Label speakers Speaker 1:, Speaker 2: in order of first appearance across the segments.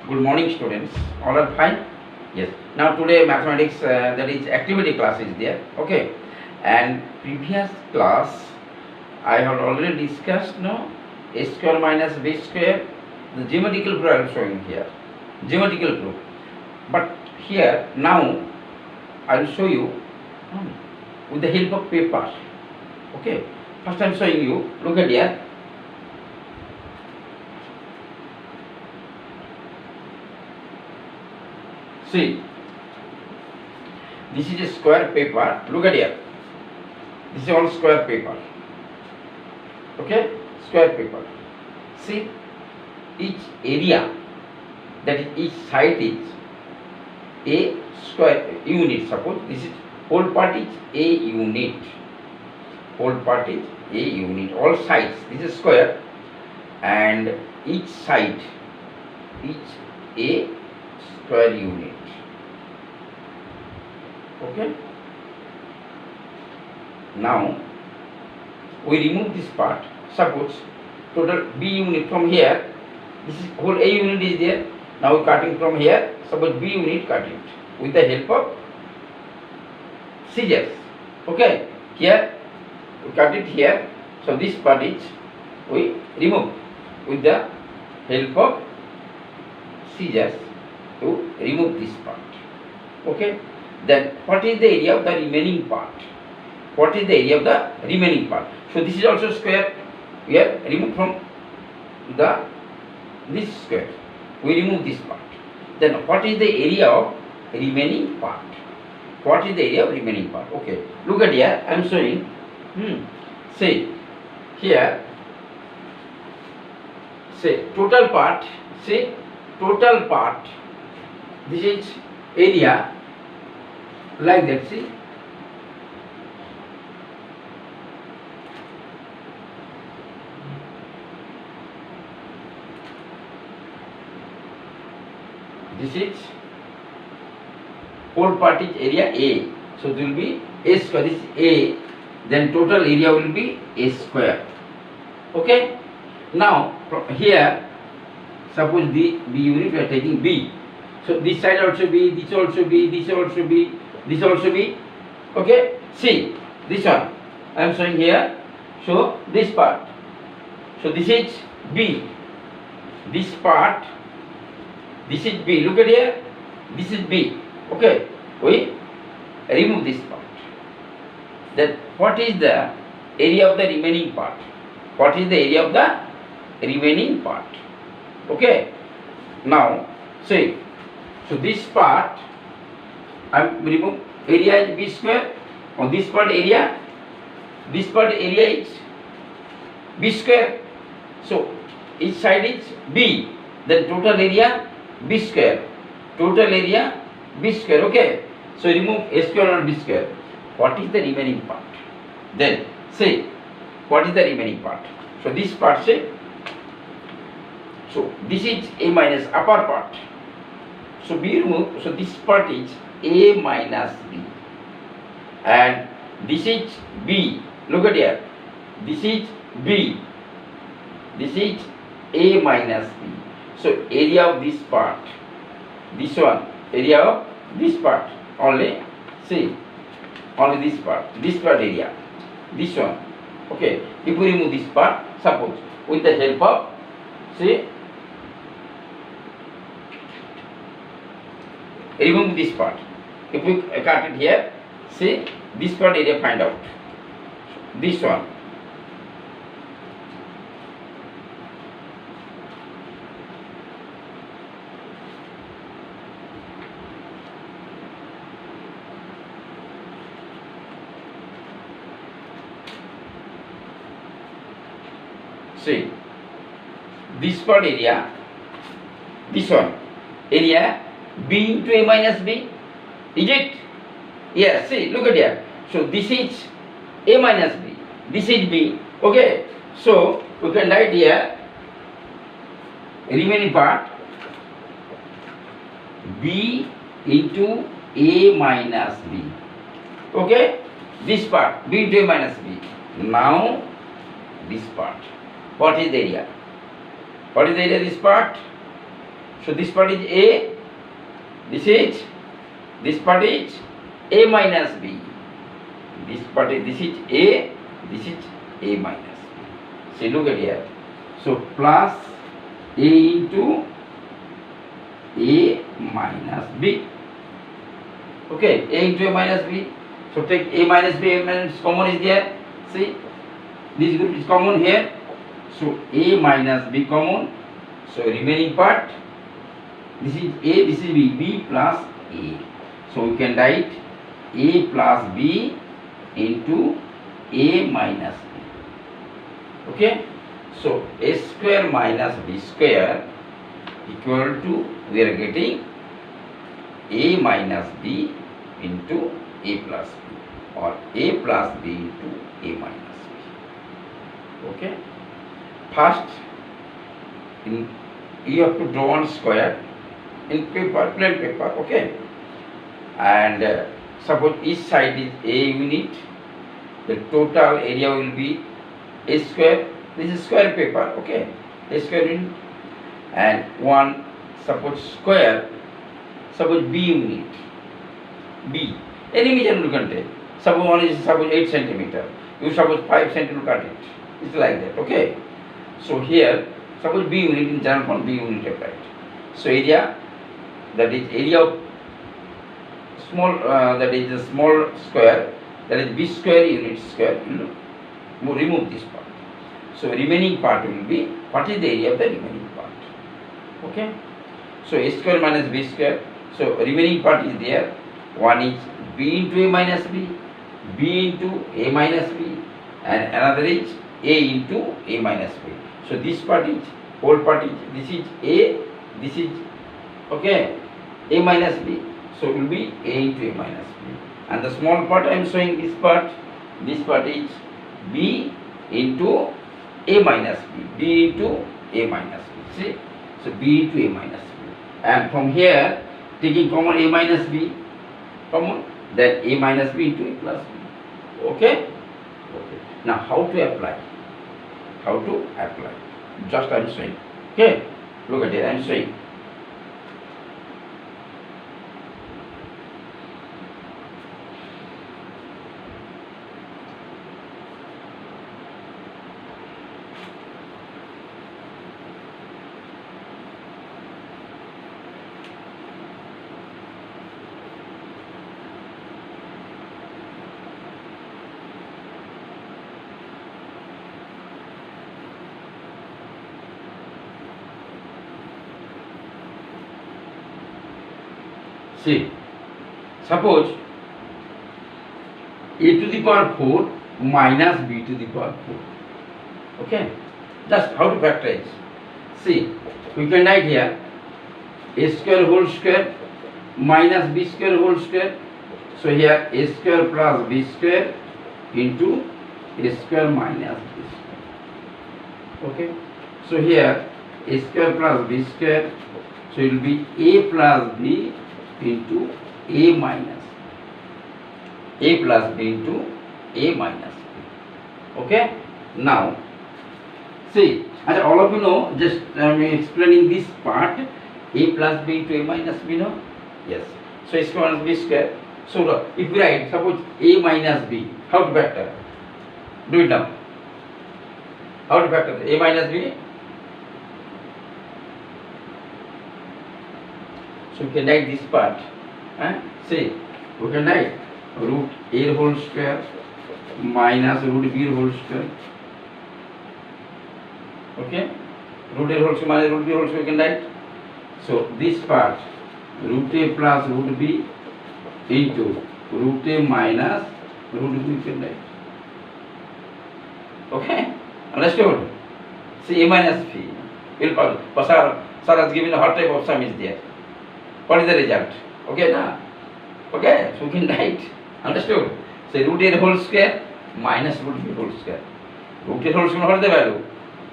Speaker 1: Good morning, students. All are fine? Yes. Now today mathematics, that is activity class is there. Okay. And previous class I have already discussed. No, a square minus b square. The geometrical proof I am showing here. Geometrical proof. But here now I will show you with the help of paper. Okay. First I am showing you. Look at here. See, this is a square paper. Look at here. This is all square paper. Okay, square paper. See, each area, that is each side is a square unit. Suppose this is whole part is a unit. Whole part is a unit. All sides. This is square, and each side, each a square unit. Okay. Now we remove this part. Suppose total b unit from here. This is whole a unit is there. Now we cutting from here. Suppose b unit cut it with the help of scissors. Okay. Here we cut it here. So this part is we remove with the help of scissors to remove this part. Okay. Then what is the area of the remaining part? What is the area of the remaining part? So this is also square. We are remove from this square. We remove this part. Then what is the area of remaining part? What is the area of remaining part? Okay. Look at here. I am showing. Say here. Say total part. Say total part. This is area. Like that, see. This is whole part is area A. So it will be A square. This is A. Then total area will be A square. Okay. Now from here, suppose the B unit we are taking B. So this side also B. This also B. This also B. This also be. Okay. See this one I am showing here. So this part. So this is B. This part. This is B. Look at here. This is B. Okay. We remove this part. Then what is the area of the remaining part? What is the area of the remaining part? Okay. Now see. So this part. I remove area is b square. On this part area is b square. So each side is b. Then total area b square. Total area b square. Okay. So remove a square or b square. What is the remaining part? Then say what is the remaining part? So this part say. So this is a minus upper part. So b remove. So this part is a minus b, and this is b. Look at here. This is b. This is a minus b. So area of this part, this one, area of this part only. See, only this part area, this one. Okay. If we remove this part, suppose with the help of, see, remove this part. If we cut it here, see this part area find out. This one. See this part area, this one area b into a minus b. Is it? Yes, see, look at here. So this is a minus b. This is b. Okay. So we can write here remaining part b into a minus b. Okay. This part b into a minus b. Now this part. What is the area? What is the area of this part? So this part is A, this part is A minus B. This is A, this is A minus B. See, look at here. So plus A into A minus B. Okay, A into A minus B. So take A minus B, A minus common is there. See, this group is common here. So A minus B common. So remaining part, this is A, this is B, B plus A. So we can write A plus B into A minus B. Okay. So A square minus B square equal to, we are getting A minus B into A plus B, or A plus B into A minus B. Okay. First, you have to draw one square in paper, plain paper. Okay. And suppose each side is A unit, the total area will be A square. This is square paper. Okay. A square unit, and one suppose square, suppose B unit, B, any measure you can take. Suppose one is 8 centimeter, you suppose 5 centimeter cut it. It's like that. Okay. So here suppose B unit, in general form B unit applied. So area, that is area of small, that is a small square, that is B square unit square. Remove this part. So remaining part will be, what is the area of the remaining part? Okay. So A square minus B square. So remaining part is there. One is B into A minus B, B into A minus B, and another is A into A minus B. So this part is, whole part is, this is A, this is, okay, A minus B. So it will be A into A minus B. And the small part I am showing this part is B into A minus B, B into A minus B. See? So B into A minus B. And from here, taking common A minus B, common, then A minus B into A plus B. Okay? Okay. Now how to apply? How to apply? Just I am showing. Okay? Look at it, I am showing. See, suppose A to the power 4 minus B to the power 4. Okay, just how to factorize. See, we can write here A square whole square minus B square whole square. So here A square plus B square into A square minus B square. Okay, so here A square plus B square, so it will be A plus B into A minus A plus B into A minus B. Okay. Now, see, as all of you know, just explaining this part, A plus B into A minus B, no? Yes. So A square minus B square. So if we write, suppose A minus B, how to factor? Do it now. How to factor A minus B? So we can write this part. See, we can write root A whole square minus root B whole square. Okay? Root A whole square minus root B whole square we can write. So this part, root A plus root B into root A minus root B we can write. Okay? Understood? See, A minus B. Sir has given what type of sum is there. What is the result? Okay, na? Okay, so we can write. Understood? Say root A whole square minus root B whole square. Root A whole square, what is the value?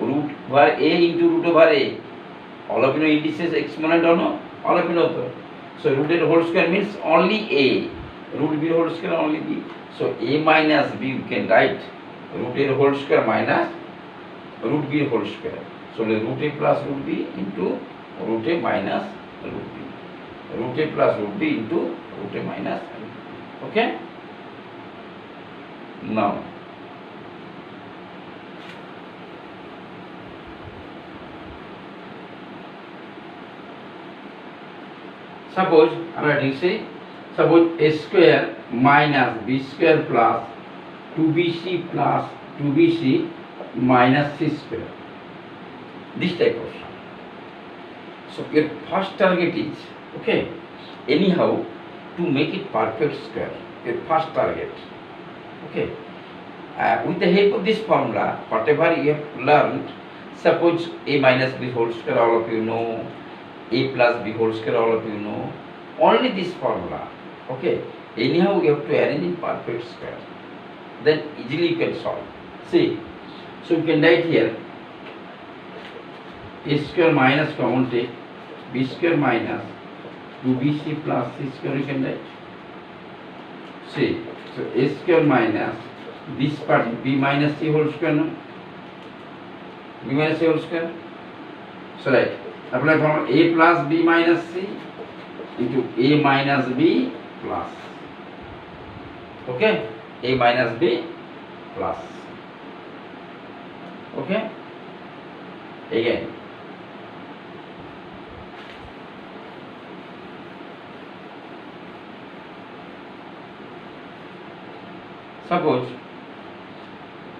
Speaker 1: Root over A into root over A. All of you know indices, exponent or no? All of you know. So root A whole square means only A. Root B whole square only B. So A minus B we can write root A whole square minus root B whole square. So root A plus root B into root a minus root b. Root a plus root b into root a minus root b. Okay? Now, suppose I am writing, say, suppose a square minus b square plus 2bc plus 2bc minus c square. This type of sum. So your first target is, okay, anyhow to make it perfect square. Your first target. Okay. With the help of this formula, whatever you have learned, suppose a minus b whole square, all of you know, a plus b whole square, all of you know, only this formula. Okay. Anyhow you have to arrange in perfect square. Then easily you can solve. See, so you can write here a square minus common take, b square minus 2bc plus c square you can write. See, so a square minus this part b minus c whole square, no? B minus c whole square. So right, apply formula a plus b minus c into a minus b plus. Okay, a minus b plus. Okay, again. Suppose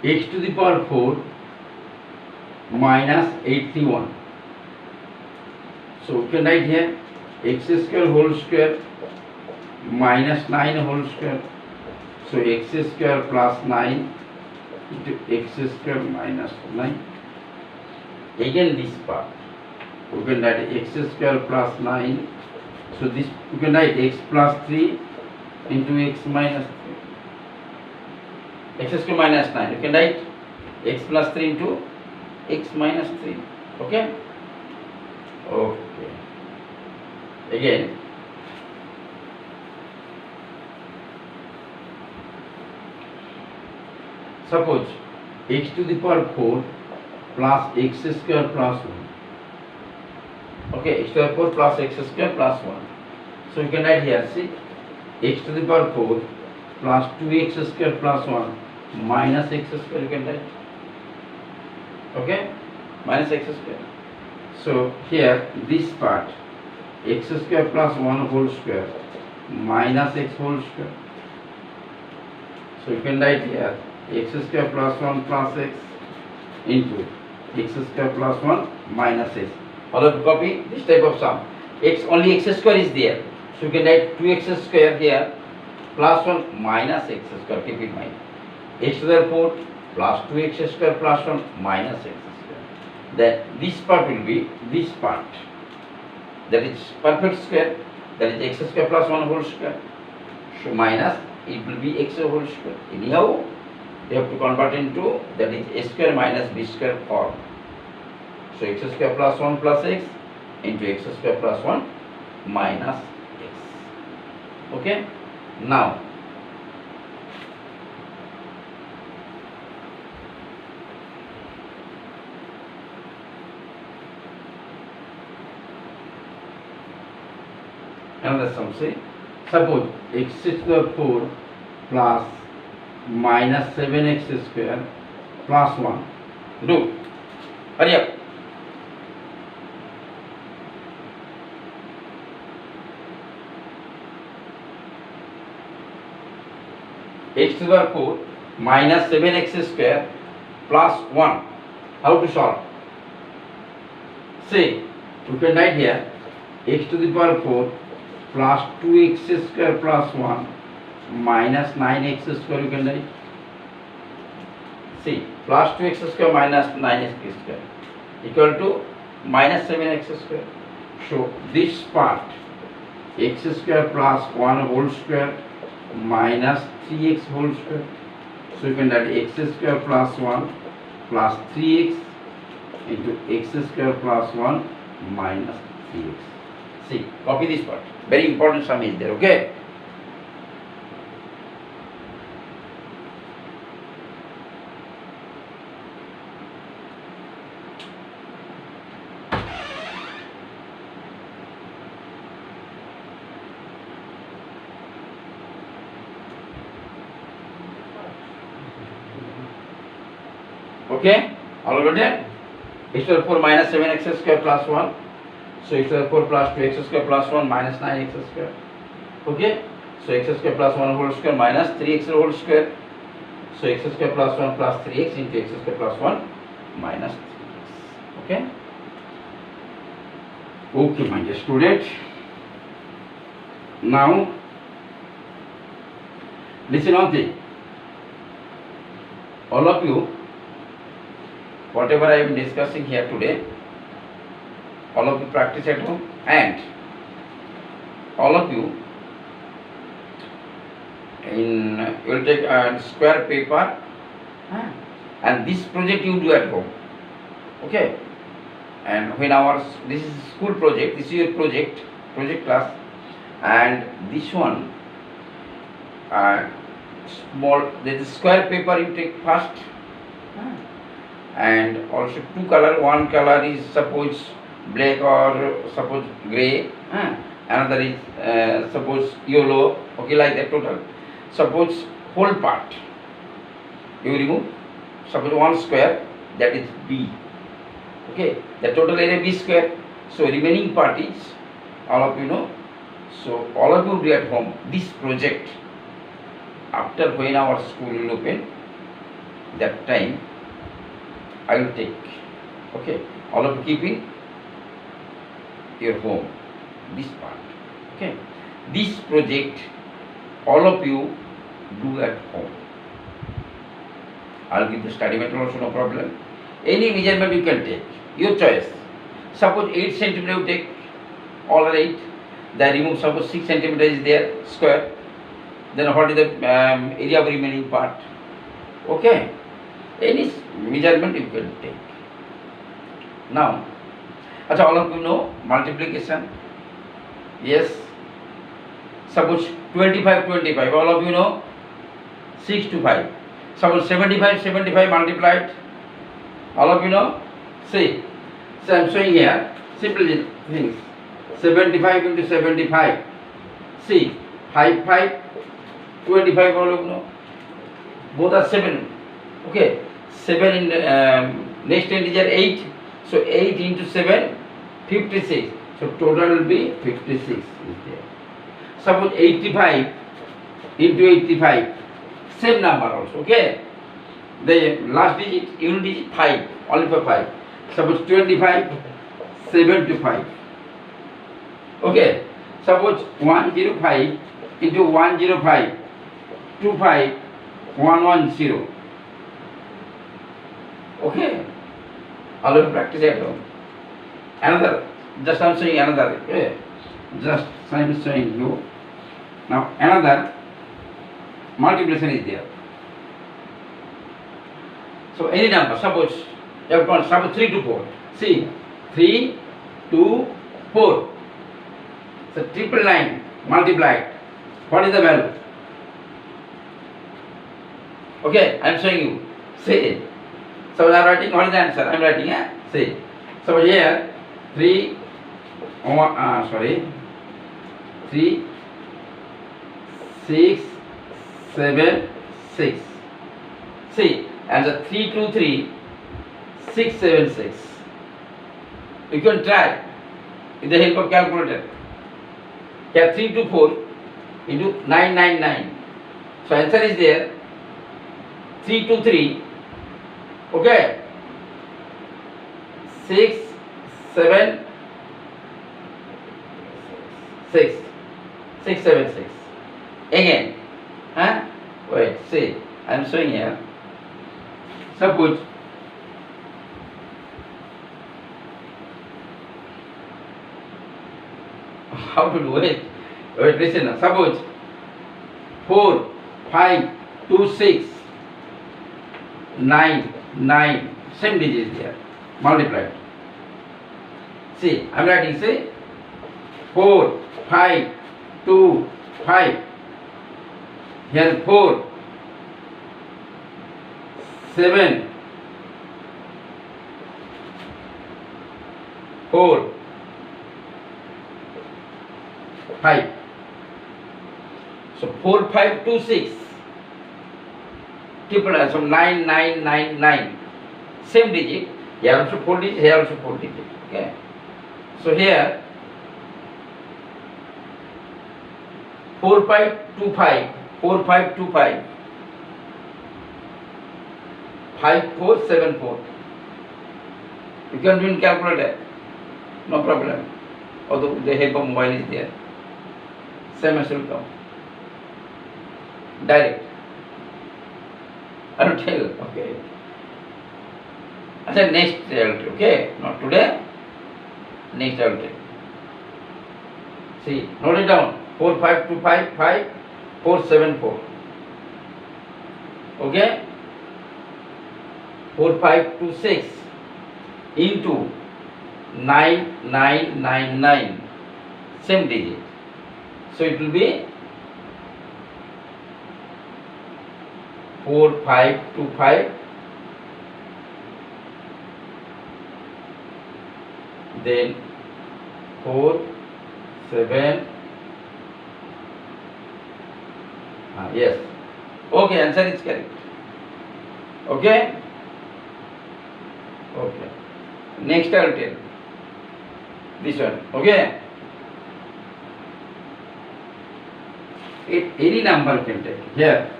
Speaker 1: x to the power 4 minus 81. So we can write here x square whole square minus 9 whole square. So x square plus 9 into x square minus 9. Again this part we can write x square plus 9. So this we can write x plus 3 into x minus 3. X square minus 9. You can write x plus 3 into x minus 3. Okay? Okay. Again. Suppose x to the power 4 plus x square plus 1. Okay, x to the power 4 plus x square plus 1. So you can write here, see, x to the power 4 plus 2x square plus 1 minus x square you can write. Okay, minus x square. So here this part x square plus 1 whole square minus x whole square. So you can write here x square plus 1 plus x into x square plus 1 minus x. All of you copy this type of sum. X only x square is there. So you can write 2x square here plus 1 minus x square. Keep in mind. X to the 4 plus 2x square plus 1 minus x square. Then this part will be this part. That is perfect square. That is x square plus 1 whole square. So minus it will be x whole square. Anyhow, you have to convert into that is a square minus b square form. So x square plus 1 plus x into x square plus 1 minus x. Okay? Now, another sum, say, suppose x square 4 plus minus 7x square plus 1. Do. Hurry up. X to the power 4 minus 7x square plus 1. How to solve? See, you can write here x to the power 4 plus 2x square plus 1 minus 9x square you can write. See, plus 2x square minus 9x square equal to minus 7x square. So this part x square plus 1 whole square minus 3x whole square. So you can write x square plus 1 plus 3x into x square plus 1 minus 3x. See, copy this part. Very important sum is there, okay? Okay, all got it? X to the 4 minus 7x square plus 1. So x to the 4 plus 2x square plus 1 minus 9x square. Okay, so x square plus 1 whole square minus 3x whole square. So x square plus 1 plus 3x into x square plus 1 minus 3x. Okay. Okay, my dear student. Now, listen on this. All of you, whatever I am discussing here today, all of you practice at home, and all of you will take a square paper, and this project you do at home. Okay. And when this is school project, this is your project class, and this one small, there is square paper you take first, and also two color. One color is suppose black or suppose grey, another is suppose yellow. Okay, like that total. Suppose whole part you remove. Suppose one square, that is B. Okay, the total area B square. So remaining part is, all of you know. So all of you do at home this project. After when our school will open, that time I will take. Okay, all of you keep in your home this part. Okay, this project all of you do at home. I will give the study material also, no problem. Any measurement you can take, your choice. Suppose 8 centimeter you take, all are 8. Then remove, suppose 6 centimeter is there, square. Then what is the area of remaining part? Okay. Any measurement you can take. Now, all of you know multiplication. Yes. Suppose 25, all of you know 6 to 5. Suppose 75 multiplied. All of you know? See. So I am showing here simple things. 75 into 75. See. 5, 25, all of you know. Both are 7. Okay. 7 in next integer 8. So 8 into 7, 56. So total will be 56 is there. Suppose 85 into 85. Same number also. Okay. The last digit, unit digit 5, only for 5. Suppose 25, 75. Okay. Suppose 105 into 105, 25, 110. Okay. All of you practice at home. Another, just I am saying another. Okay. Just I am saying you. Now another multiplication is there. So any number, suppose you have got suppose 3 to 4. See, 3, 2, 4. So 999 multiplied. What is the value? Okay, I am showing you. See. So I am writing, what is the answer? I am writing, see. So here 3, 6, 7, 6. See, answer 3, 2, 3, 6, 7, 6. You can try with the help of calculator. Here 3 to 4 into 999. So answer is there 3 to 3. Okay. 6, 7, 6. 6, 7, 6. Again. Wait, see. I am showing here. Suppose how to do it? Wait, listen now. Suppose 4, 5, 2, 6, 9, 9. Same digit there. Multiplied. See, I am writing, say 4, 5, 2, 5. Here 4, 7, 4, 5. So 4, 5, 2, 6. Triple, so 9, 9, 9, 9. same digit. Here also 4 digit, here also 4 digit. Okay. So here 4525, 4525, 5474. You can do in calculator, no problem. Although the help of mobile is there. Same as will come. Direct. I will tell. Okay. I said next I will tell. Okay. Not today. Next I will tell. See, note it down. 4525, 5474. Okay. 4526 into 9999. Same digit. So it will be 4525, then 47. Yes. Okay, answer is correct. Okay. Okay. Next I will tell. This one. Okay. Any number can take. Here.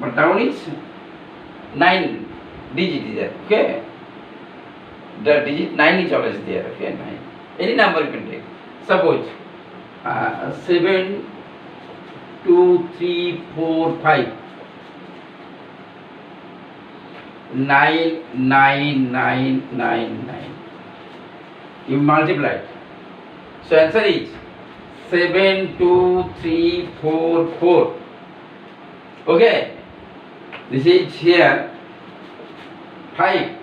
Speaker 1: But down is 9 digit is there. Okay. The digit 9 is always there. Okay. 9. Any number you can take. Suppose 7, 2, 3, 4, 5. 9, 9, 9, 9, 9. You multiply. So answer is 7, 2, 3, 4, 4. Okay. This is here 5,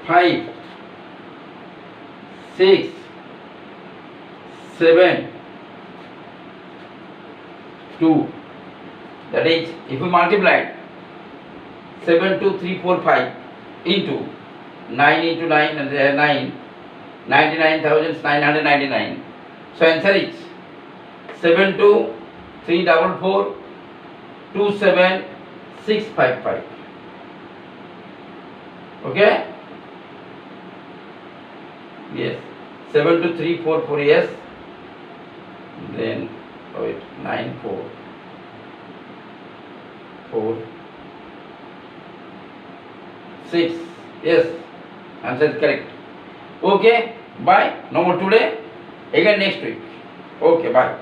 Speaker 1: 5, 6, 7, 2. That is, if we multiply 7, 2, 3, 4, 5 into 9 into 9 and 9, 99,999. So answer is 7, 2, 3, 4, 4, 2, 7, 6, 5, 5. Okay? Yes. 7, 2, 3, 4, 4, yes. Then, wait, 9, 4, 4, 6. Yes. Answer is correct. Okay. Bye. No more today. Again next week. Okay. Bye.